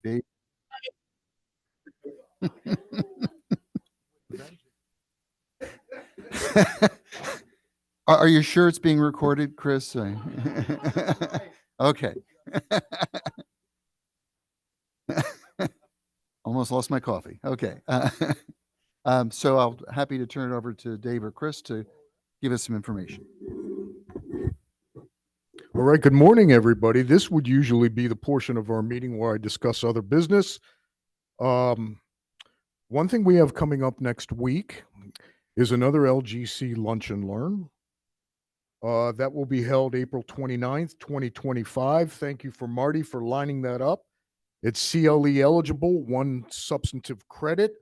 Dave? Are you sure it's being recorded, Chris? Okay. Almost lost my coffee. Okay. So I'll happy to turn it over to Dave or Chris to give us some information. All right, good morning, everybody. This would usually be the portion of our meeting where I discuss other business. One thing we have coming up next week is another LGC Lunch and Learn. That will be held April 29th, 2025. Thank you for Marty for lining that up. It's CLE eligible, one substantive credit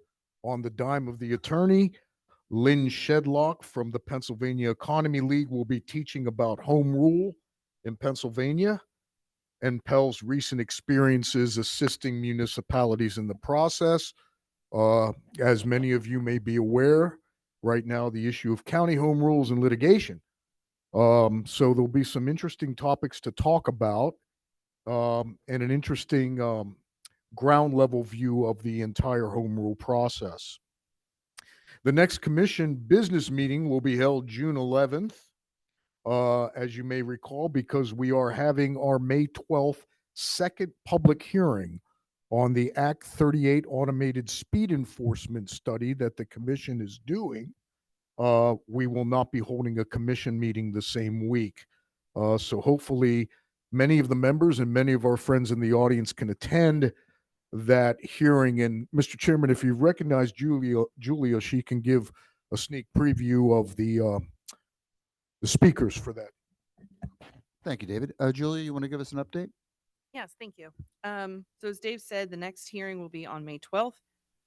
on the dime of the attorney. Lynn Shedlock from the Pennsylvania Economy League will be teaching about home rule in Pennsylvania and Pell's recent experiences assisting municipalities in the process. As many of you may be aware, right now the issue of county home rules and litigation. So there'll be some interesting topics to talk about and an interesting ground level view of the entire home rule process. The next commission business meeting will be held June 11th. As you may recall, because we are having our May 12th second public hearing on the Act 38 automated speed enforcement study that the commission is doing. We will not be holding a commission meeting the same week. So hopefully many of the members and many of our friends in the audience can attend that hearing. And Mr. Chairman, if you recognize Julia, she can give a sneak preview of the speakers for that. Thank you, David. Julia, you want to give us an update? Yes, thank you. So as Dave said, the next hearing will be on May 12th.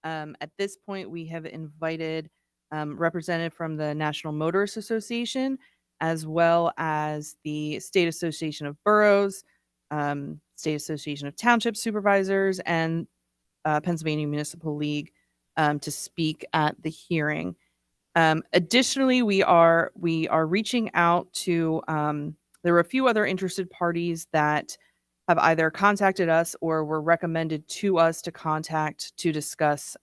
At this point, we have invited representative from the National Motorists Association, as well as the State Association of Boroughs, State Association of Township Supervisors, and Pennsylvania Municipal League to speak at the hearing. Additionally, we are reaching out to, there were a few other interested parties that have either contacted us or were recommended to us to contact to discuss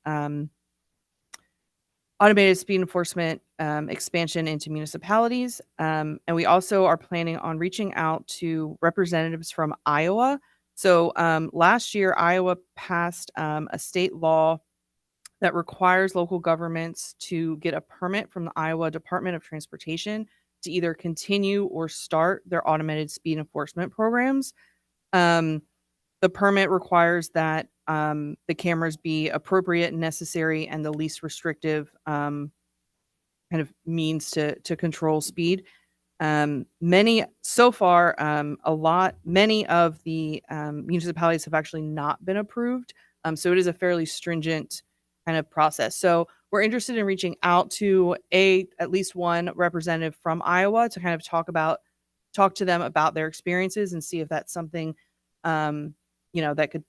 automated speed enforcement expansion into municipalities. And we also are planning on reaching out to representatives from Iowa. So last year, Iowa passed a state law that requires local governments to get a permit from the Iowa Department of Transportation to either continue or start their automated speed enforcement programs. The permit requires that the cameras be appropriate and necessary and the least restrictive kind of means to control speed. Many of the municipalities have actually not been approved. So it is a fairly stringent kind of process. So we're interested in reaching out to at least one representative from Iowa to kind of talk to them about their experiences and see if that's something, that could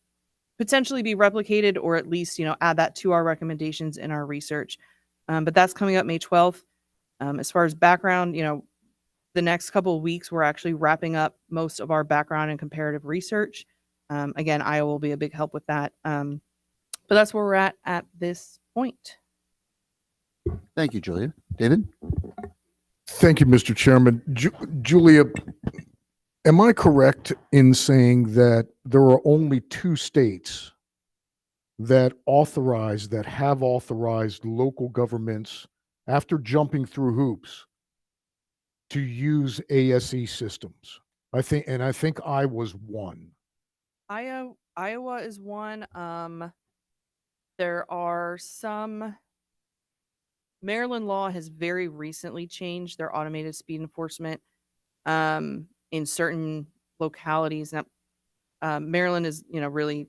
potentially be replicated, or at least, add that to our recommendations in our research. But that's coming up May 12th. As far as background, the next couple of weeks, we're actually wrapping up most of our background and comparative research. Again, Iowa will be a big help with that. But that's where we're at this point. Thank you, Julia. David? Thank you, Mr. Chairman. Julia, am I correct in saying that there are only 2 states that have authorized local governments, after jumping through hoops, to use ASE systems? I think I was one. Iowa is one. There are some. Maryland law has very recently changed their automated speed enforcement in certain localities. Now, Maryland is, really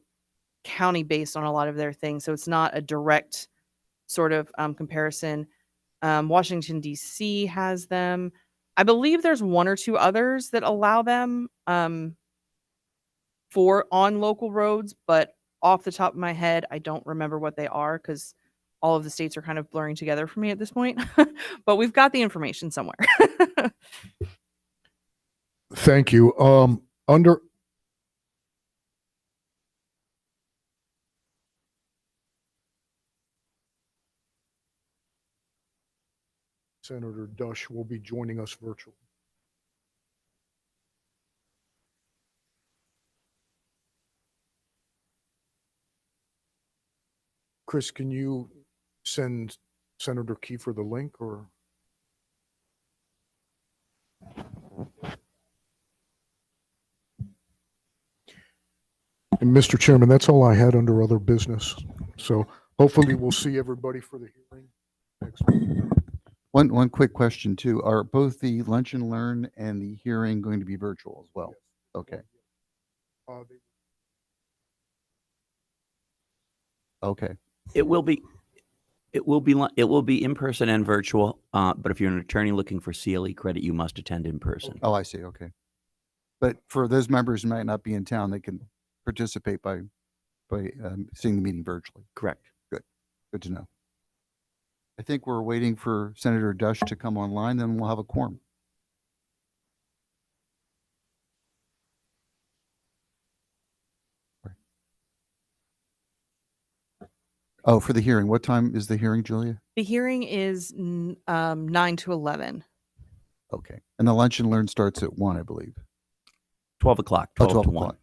county based on a lot of their things, so it's not a direct sort of comparison. Washington, D.C. has them. I believe there's 1 or 2 others that allow them for on local roads, but off the top of my head, I don't remember what they are because all of the states are kind of blurring together for me at this point. But we've got the information somewhere. Thank you. Senator Dush will be joining us virtually. Chris, can you send Senator Kiefer the link or? And Mr. Chairman, that's all I had under other business. So hopefully we'll see everybody for the hearing next week. One quick question too. Are both the lunch and learn and the hearing going to be virtual as well? Okay. Okay. It will be in person and virtual. But if you're an attorney looking for CLE credit, you must attend in person. Oh, I see. Okay. But for those members who might not be in town, they can participate by seeing the meeting virtually. Correct. Good to know. I think we're waiting for Senator Dush to come online, then we'll have a quorum. Oh, for the hearing. What time is the hearing, Julia? The hearing is 9 to 11. Okay. And the lunch and learn starts at 1, I believe. 12 o'clock. Oh, 12 to 1. Okay.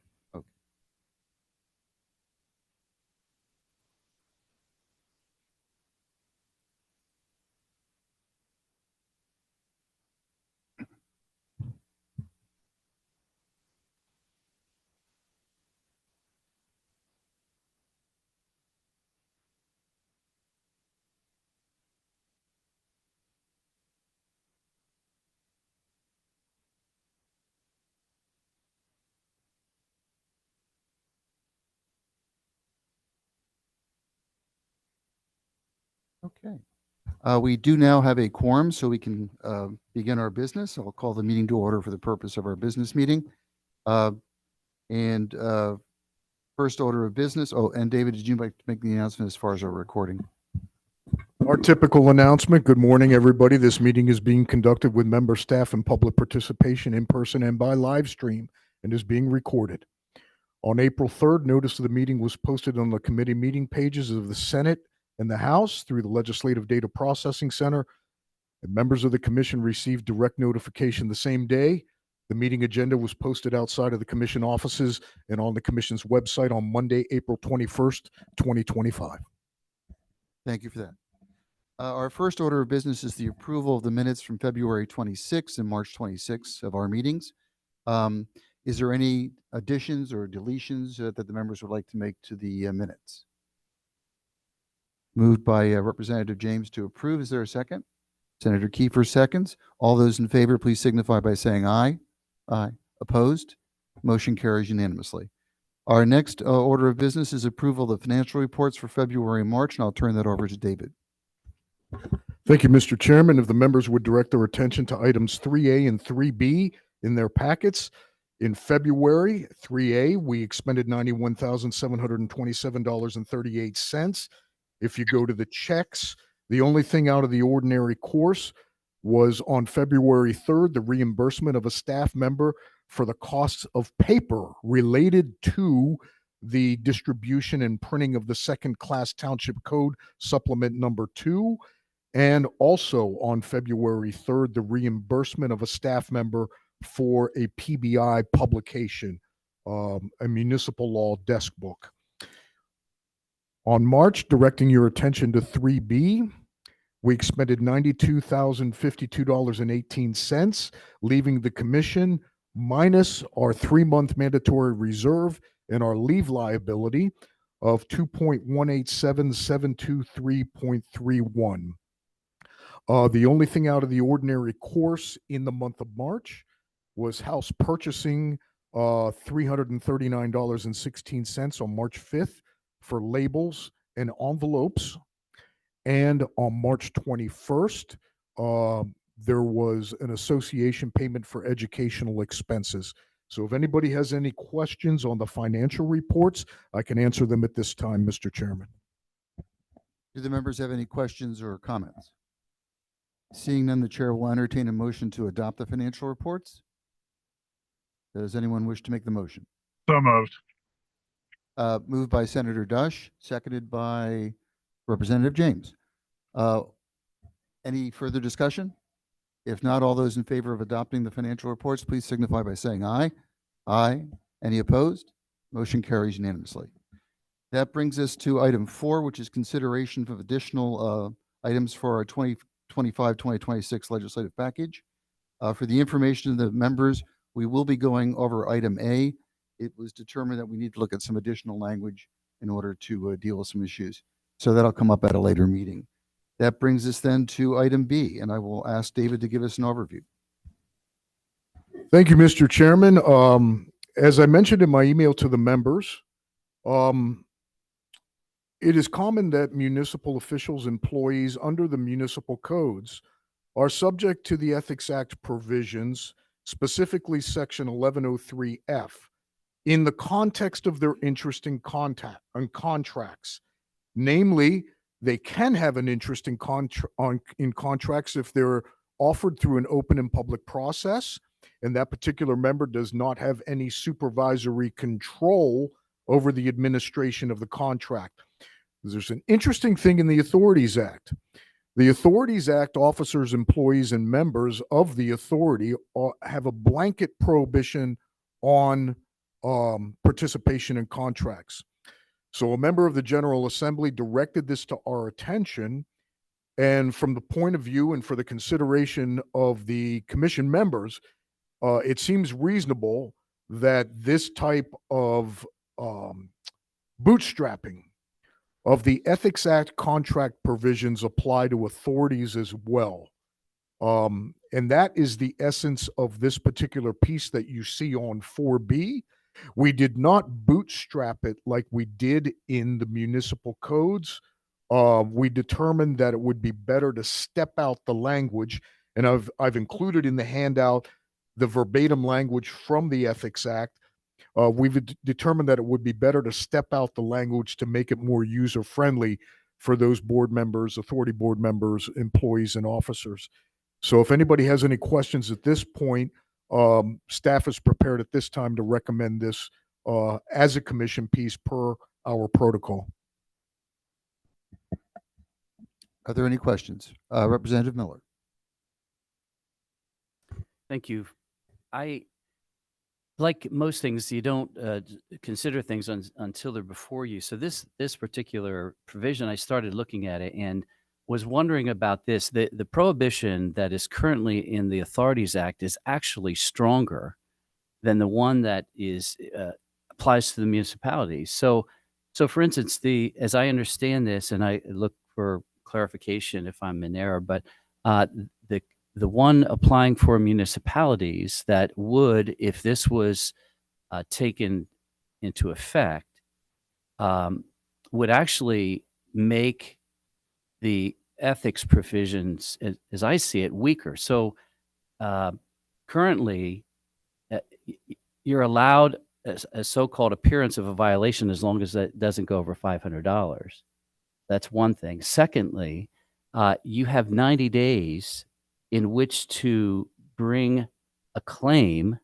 Okay. We do now have a quorum, so we can begin our business. I'll call the meeting to order for the purpose of our business meeting. And first order of business. Oh, and David, did you like to make the announcement as far as our recording? Our typical announcement. Good morning, everybody. This meeting is being conducted with member staff and public participation in person and by live stream and is being recorded. On April 3rd, notice of the meeting was posted on the committee meeting pages of the Senate and the House through the Legislative Data Processing Center. And members of the commission received direct notification the same day. The meeting agenda was posted outside of the commission offices and on the commission's website on Monday, April 21st, 2025. Thank you for that. Our first order of business is the approval of the minutes from February 26th and March 26th of our meetings. Is there any additions or deletions that the members would like to make to the minutes? Moved by Representative James to approve. Is there a second? Senator Kiefer seconds. All those in favor, please signify by saying aye. Aye. Opposed? Motion carries unanimously. Our next order of business is approval of the financial reports for February and March, and I'll turn that over to David. Thank you, Mr. Chairman. If the members would direct their attention to items 3A and 3B in their packets. In February, 3A, we expended $91,727.38. If you go to the checks, the only thing out of the ordinary course was on February 3rd, the reimbursement of a staff member for the costs of paper related to the distribution and printing of the second class township code supplement number 2. And also on February 3rd, the reimbursement of a staff member for a PBI publication, a municipal law desk book. On March, directing your attention to 3B, we expended $92,052.18, leaving the commission minus our 3-month mandatory reserve and our leave liability of $2.187723.31. The only thing out of the ordinary course in the month of March was house purchasing $339.16 on March 5th for labels and envelopes. And on March 21st, there was an association payment for educational expenses. So if anybody has any questions on the financial reports, I can answer them at this time, Mr. Chairman. Do the members have any questions or comments? Seeing none, the chair will entertain a motion to adopt the financial reports. Does anyone wish to make the motion? So moved. Moved by Senator Dush, seconded by Representative James. Any further discussion? If not, all those in favor of adopting the financial reports, please signify by saying aye. Aye. Any opposed? Motion carries unanimously. That brings us to item 4, which is consideration of additional items for our 2025-2026 legislative package. For the information of the members, we will be going over item A. It was determined that we need to look at some additional language in order to deal with some issues. So that'll come up at a later meeting. That brings us then to item B, and I will ask David to give us an overview. Thank you, Mr. Chairman. As I mentioned in my email to the members, it is common that municipal officials, employees under the municipal codes are subject to the Ethics Act provisions, specifically Section 1103F, in the context of their interest in contracts. Namely, they can have an interest in contracts if they're offered through an open and public process, and that particular member does not have any supervisory control over the administration of the contract. There's an interesting thing in the Authorities Act. The Authorities Act, officers, employees, and members of the authority have a blanket prohibition on participation in contracts. So a member of the General Assembly directed this to our attention, and from the point of view and for the consideration of the commission members, it seems reasonable that this type of bootstrapping of the Ethics Act contract provisions apply to authorities as well. And that is the essence of this particular piece that you see on 4B. We did not bootstrap it like we did in the municipal codes. We determined that it would be better to step out the language, and I've included in the handout the verbatim language from the Ethics Act. We've determined that it would be better to step out the language to make it more user-friendly for those board members, authority board members, employees, and officers. So if anybody has any questions at this point, staff is prepared at this time to recommend this as a commission piece per our protocol. Are there any questions? Representative Miller. Thank you. Like most things, you don't consider things until they're before you. So this particular provision, I started looking at it and was wondering about this. The prohibition that is currently in the Authorities Act is actually stronger than the one that is applies to the municipalities. So for instance, as I understand this, and I look for clarification if I'm in error, but the one applying for municipalities that would, if this was taken into effect, would actually make the ethics provisions, as I see it, weaker. So currently, you're allowed a so-called appearance of a violation as long as that doesn't go over $500. That's one thing. Secondly, you have 90 days in which to bring a claim,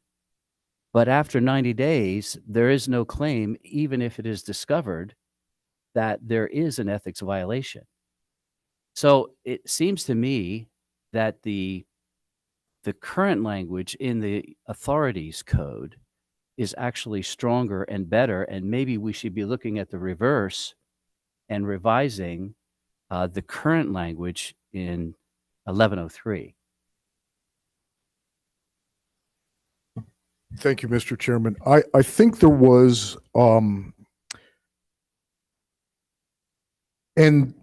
but after 90 days, there is no claim, even if it is discovered that there is an ethics violation. So it seems to me that the current language in the authorities code is actually stronger and better, and maybe we should be looking at the reverse and revising the current language in 1103. Thank you, Mr. Chairman. I think there was, and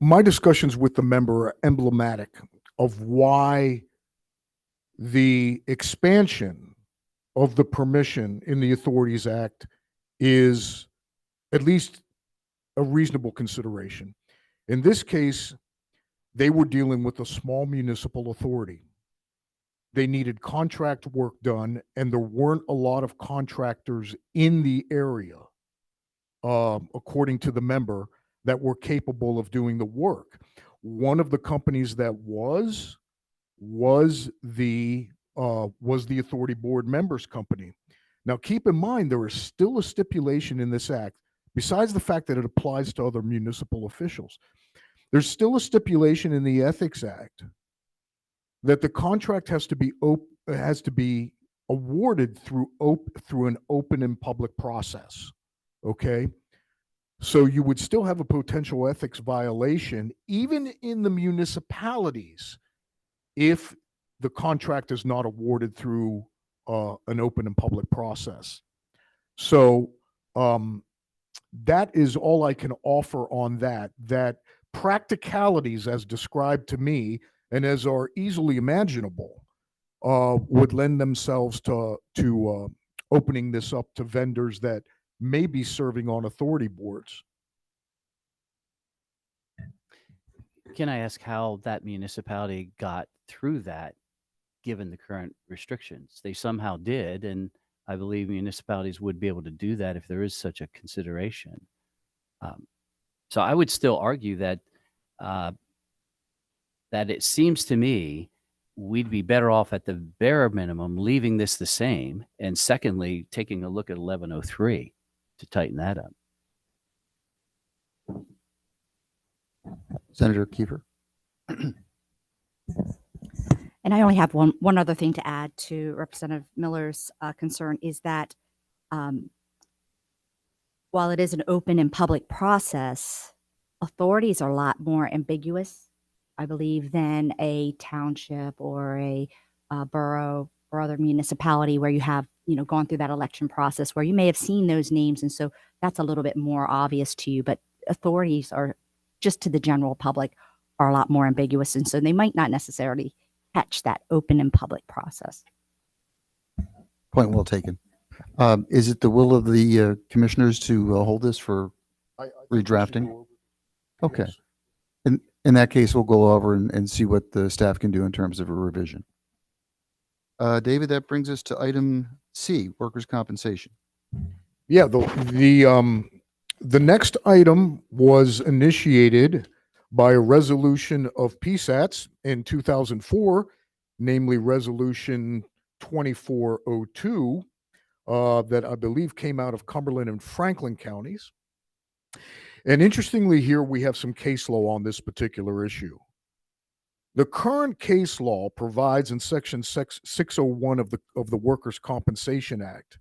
my discussions with the member are emblematic of why the expansion of the permission in the Authorities Act is at least a reasonable consideration. In this case, they were dealing with a small municipal authority. They needed contract work done, and there weren't a lot of contractors in the area, according to the member, that were capable of doing the work. One of the companies that was the authority board members company. Now, keep in mind, there is still a stipulation in this act, besides the fact that it applies to other municipal officials. There's still a stipulation in the Ethics Act that the contract has to be awarded through an open and public process. Okay. So you would still have a potential ethics violation, even in the municipalities, if the contract is not awarded through an open and public process. So that is all I can offer on that. That practicalities, as described to me and as are easily imaginable, would lend themselves to opening this up to vendors that may be serving on authority boards. Can I ask how that municipality got through that, given the current restrictions? They somehow did, and I believe municipalities would be able to do that if there is such a consideration. So I would still argue that that it seems to me we'd be better off at the bare minimum leaving this the same, and secondly, taking a look at 1103 to tighten that up. Senator Kiefer. And I only have one other thing to add to Representative Miller's concern is that while it is an open and public process, authorities are a lot more ambiguous, I believe, than a township or a borough or other municipality where you have, gone through that election process where you may have seen those names. And so that's a little bit more obvious to you, but authorities are just to the general public are a lot more ambiguous. And so they might not necessarily catch that open and public process. Point well taken. Is it the will of the commissioners to hold this for redrafting? Okay. In that case, we'll go over and see what the staff can do in terms of a revision. David, that brings us to item C, workers' compensation. Yeah, the next item was initiated by a resolution of PSATs in 2004, namely Resolution 2402, that I believe came out of Cumberland and Franklin counties. And interestingly, here we have some case law on this particular issue. The current case law provides in Section 601 of the Workers' Compensation Act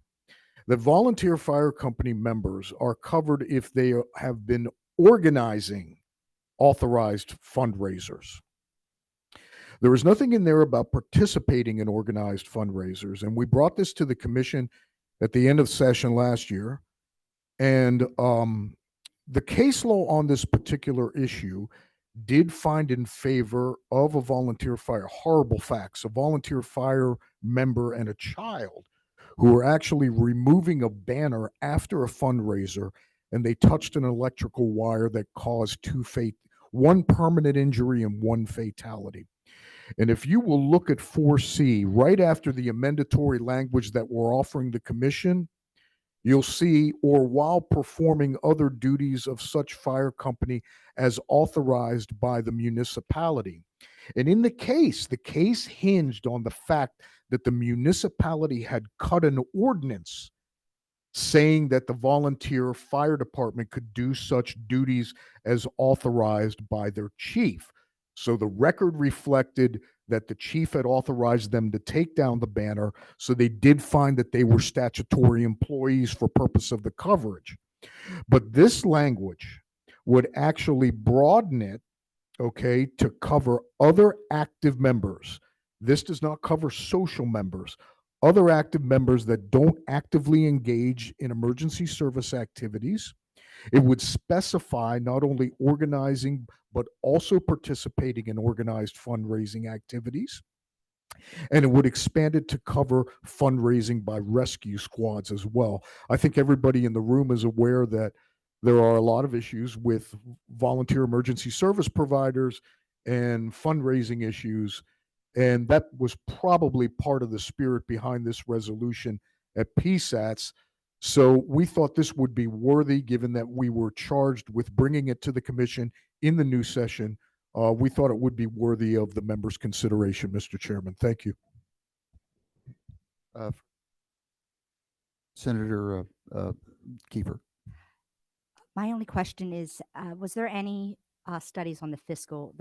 that volunteer fire company members are covered if they have been organizing authorized fundraisers. There is nothing in there about participating in organized fundraisers, and we brought this to the commission at the end of session last year. And the case law on this particular issue did find in favor of a volunteer fire, horrible facts, a volunteer fire member and a child who were actually removing a banner after a fundraiser, and they touched an electrical wire that caused one permanent injury and one fatality. And if you will look at 4C, right after the amendatory language that we're offering the commission, you'll see, or while performing other duties of such fire company as authorized by the municipality. And in the case hinged on the fact that the municipality had cut an ordinance saying that the volunteer fire department could do such duties as authorized by their chief. So the record reflected that the chief had authorized them to take down the banner. So they did find that they were statutory employees for purpose of the coverage. But this language would actually broaden it, okay, to cover other active members. This does not cover social members. Other active members that don't actively engage in emergency service activities. It would specify not only organizing, but also participating in organized fundraising activities. And it would expand it to cover fundraising by rescue squads as well. I think everybody in the room is aware that there are a lot of issues with volunteer emergency service providers and fundraising issues. And that was probably part of the spirit behind this resolution at PSATs. So we thought this would be worthy, given that we were charged with bringing it to the commission in the new session. We thought it would be worthy of the members' consideration, Mr. Chairman. Thank you. Senator Kiefer. My only question is, was there any studies on the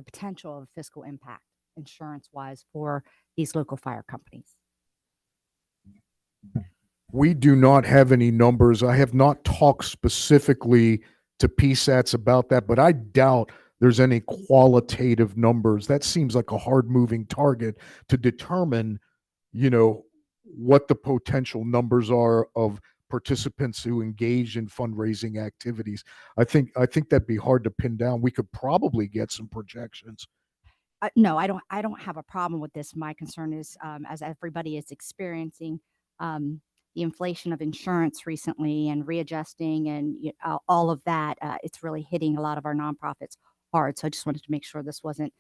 potential of fiscal impact insurance wise for these local fire companies. We do not have any numbers. I have not talked specifically to PSATs about that, but I doubt there's any qualitative numbers. That seems like a hard moving target to determine, what the potential numbers are of participants who engage in fundraising activities. I think that'd be hard to pin down. We could probably get some projections. No, I don't have a problem with this. My concern is, as everybody is experiencing, the inflation of insurance recently and readjusting and all of that, it's really hitting a lot of our nonprofits hard. So I just wanted to make sure this wasn't,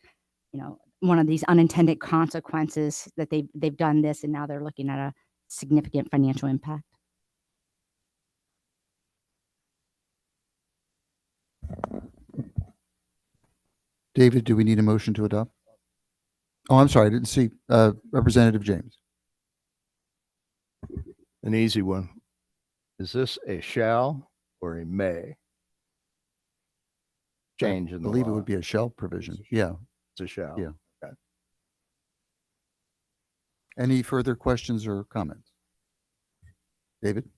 one of these unintended consequences that they've done this and now they're looking at a significant financial impact. David, do we need a motion to adopt? Oh, I'm sorry, I didn't see. Representative James. An easy one. Is this a shall or a may? Change in I the believe it law. would be a shall provision. Yeah. It's a shall. Yeah. Any further questions or comments? David?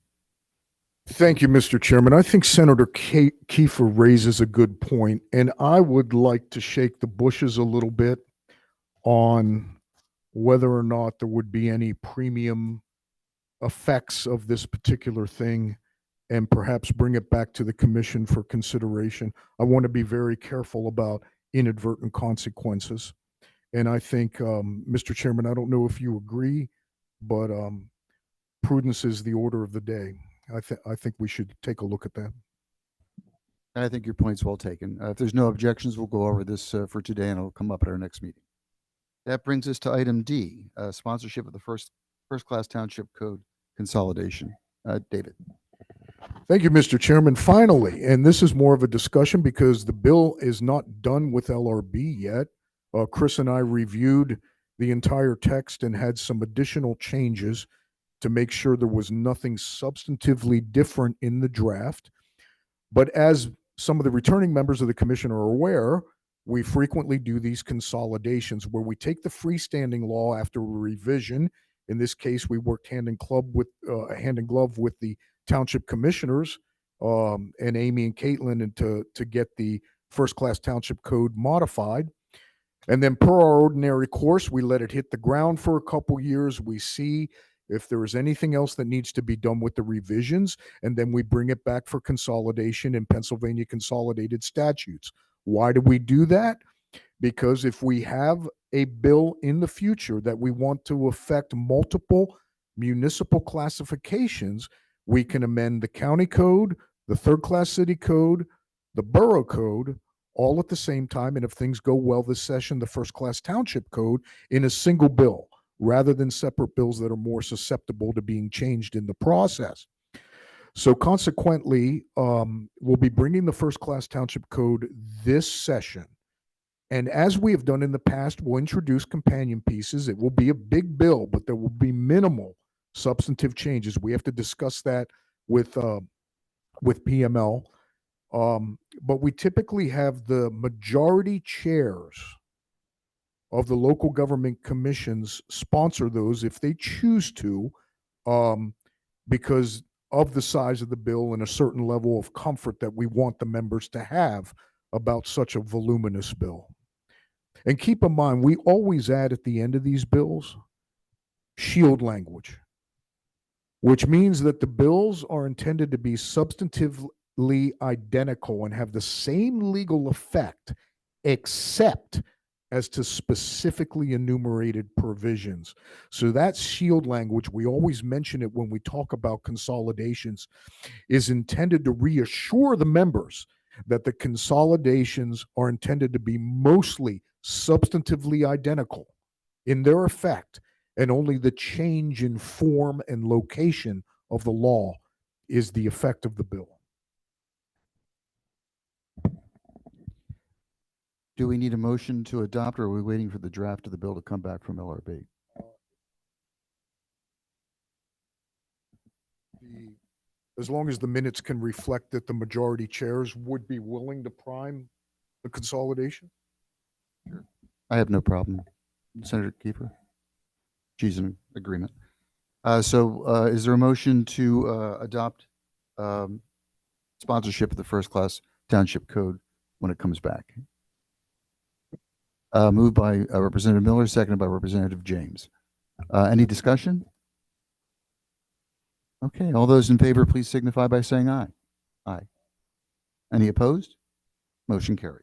Thank you, Mr. Chairman. I think Senator Kiefer raises a good point, and I would like to shake the bushes a little bit on whether or not there would be any premium effects of this particular thing and perhaps bring it back to the commission for consideration. I want to be very careful about inadvertent consequences. And I think, Mr. Chairman, I don't know if you agree, but prudence is the order of the day. I think we should take a look at that. I think your point's well taken. If there's no objections, we'll go over this for today and it'll come up at our next meeting. That brings us to item D, sponsorship of the first class township code consolidation. David. Thank you, Mr. Chairman. Finally, and this is more of a discussion because the bill is not done with LRB yet. Chris and I reviewed the entire text and had some additional changes to make sure there was nothing substantively different in the draft. But as some of the returning members of the commission are aware, we frequently do these consolidations where we take the freestanding law after a revision. In this case, we worked hand in glove with the township commissioners and Amy and Caitlin and to get the first class township code modified. And then per our ordinary course, we let it hit the ground for a couple years. We see if there is anything else that needs to be done with the revisions, and then we bring it back for consolidation in Pennsylvania consolidated statutes. Why do we do that? Because if we have a bill in the future that we want to affect multiple municipal classifications, we can amend the county code, the third class city code, the borough code, all at the same time. And if things go well this session, the first class township code in a single bill, rather than separate bills that are more susceptible to being changed in the process. So consequently, we'll be bringing the first class township code this session. And as we have done in the past, we'll introduce companion pieces. It will be a big bill, but there will be minimal substantive changes. We have to discuss that with PML. But we typically have the majority chairs of the local government commissions sponsor those if they choose to, because of the size of the bill and a certain level of comfort that we want the members to have about such a voluminous bill. And keep in mind, we always add at the end of these bills shield language, which means that the bills are intended to be substantively identical and have the same legal effect, except as to specifically enumerated provisions. So that shield language, we always mention it when we talk about consolidations, is intended to reassure the members that the consolidations are intended to be mostly substantively identical in their effect, and only the change in form and location of the law is the effect of the bill. Do we need a motion to adopt, or are we waiting for the draft of the bill to come back from LRB? As long as the minutes can reflect that the majority chairs would be willing to prime the consolidation. I have no problem. Senator Kiefer? She's in agreement. Is there a motion to adopt sponsorship of the first class township code when it comes back? Moved by Representative Miller, seconded by Representative James. Any discussion? Okay, all those in favor, please signify by saying aye. Aye. Any opposed? Motion carries.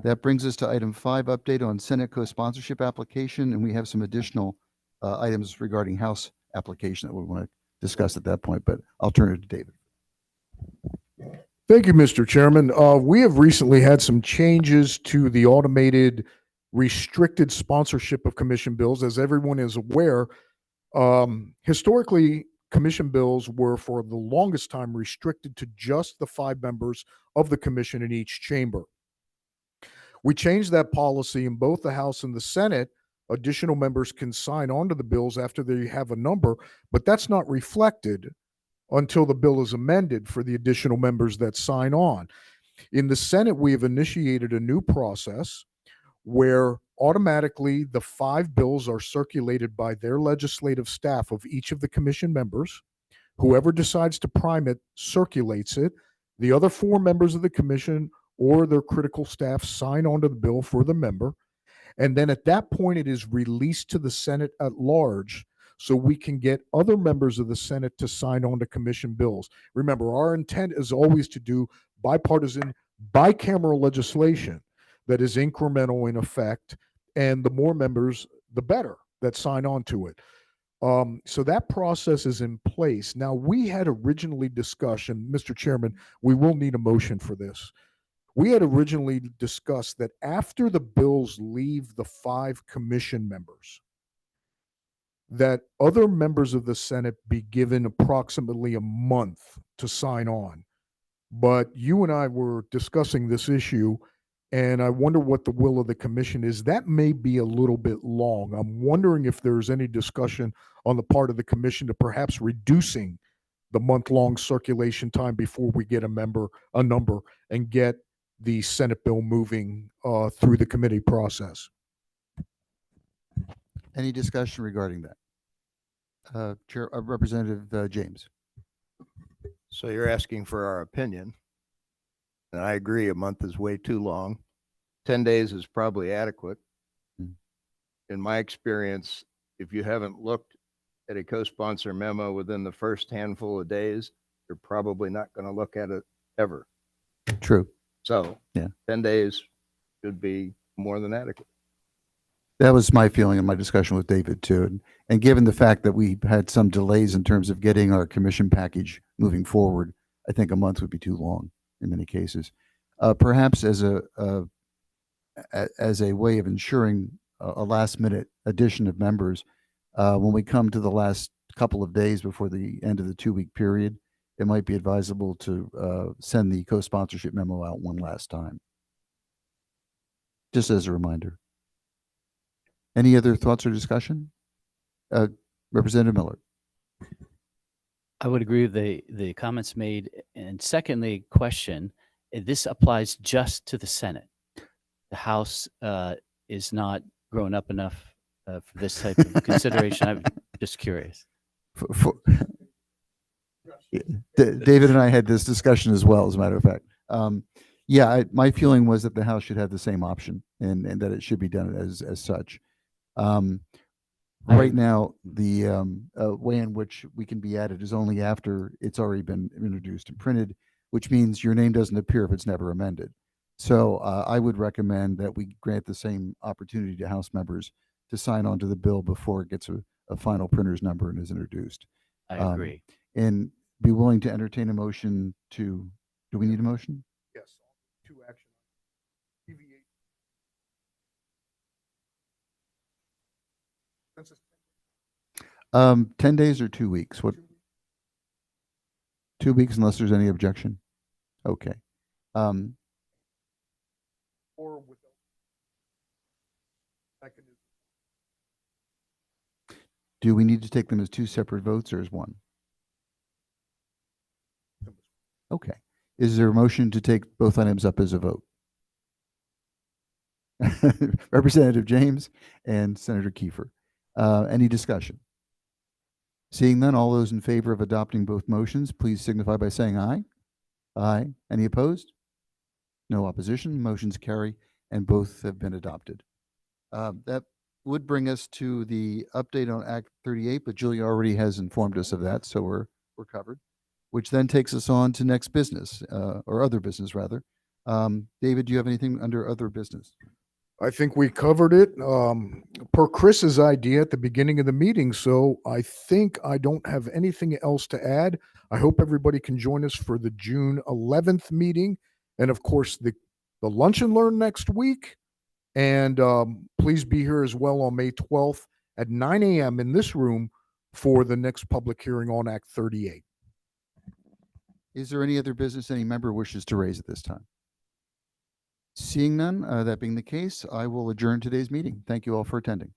That brings us to item 5, update on Senate co-sponsorship application, and we have some additional items regarding House application that we want to discuss at that point, but I'll turn it to David. Thank you, Mr. Chairman. We have recently had some changes to the automated restricted sponsorship of commission bills. As everyone is aware, historically, commission bills were for the longest time restricted to just the 5 members of the commission in each chamber. We changed that policy in both the House and the Senate. Additional members can sign on to the bills after they have a number, but that's not reflected until the bill is amended for the additional members that sign on. In the Senate, we have initiated a new process where automatically the 5 bills are circulated by their legislative staff of each of the commission members. Whoever decides to prime it circulates it. The other 4 members of the commission or their critical staff sign onto the bill for the member. And then at that point, it is released to the Senate at large so we can get other members of the Senate to sign on to commission bills. Remember, our intent is always to do bipartisan, bicameral legislation that is incremental in effect, and the more members, the better that sign on to it. So that process is in place. Now, we had originally discussed, and Mr. Chairman, we will need a motion for this. We had originally discussed that after the bills leave the 5 commission members, that other members of the Senate be given approximately a month to sign on. But you and I were discussing this issue, and I wonder what the will of the commission is. That may be a little bit long. I'm wondering if there's any discussion on the part of the commission to perhaps reducing the month-long circulation time before we get a number, and get the Senate bill moving through the committee process. Any discussion regarding that? Representative James. So you're asking for our opinion. And I agree, a month is way too long. 10 days is probably adequate. In my experience, if you haven't looked at a co-sponsor memo within the first handful of days, you're probably not going to look at it ever. True. So Yeah. 10 days should be more than adequate. That was my feeling in my discussion with David too. And given the fact that we had some delays in terms of getting our commission package moving forward, I think a month would be too long in many cases. Perhaps as a way of ensuring a last minute addition of members, when we come to the last couple of days before the end of the 2-week period, it might be advisable to send the co-sponsorship memo out one last time. Just as a reminder. Any other thoughts or discussion? Representative Miller. I would agree with the comments made. And secondly, question, this applies just to the Senate. The House is not grown up enough for this type of consideration. I'm just curious. David and I had this discussion as well, as a matter of fact. My feeling was that the House should have the same option and that it should be done as such. Right now, the way in which we can be added is only after it's already been introduced and printed, which means your name doesn't appear if it's never amended. So I would recommend that we grant the same opportunity to House members to sign on to the bill before it gets a final printer's number and is introduced. I agree. And be willing to entertain a motion to, do we need a motion? Yes, 2 action. TVA. 10 days or 2 weeks? What? 2 weeks unless there's any objection? Okay. Or with mechanism. Do we need to take them as 2 separate votes or as one? Okay. Is there a motion to take both items up as a vote? Representative James and Senator Kiefer. Any discussion? Seeing none, all those in favor of adopting both motions, please signify by saying aye. Aye. Any opposed? No opposition. Motions carry, and both have been adopted. That would bring us to the update on Act 38, but Julia already has informed us of that, so we're covered. Which then takes us on to next business, or other business rather. David, do you have anything under other business? I think we covered it per Chris's idea at the beginning of the meeting. So I think I don't have anything else to add. I hope everybody can join us for the June 11th meeting. And of course, the Lunch and Learn next week. And please be here as well on May 12th at 9 a.m. in this room for the next public hearing on Act 38. Is there any other business any member wishes to raise at this time? Seeing none, that being the case, I will adjourn today's meeting. Thank you all for attending.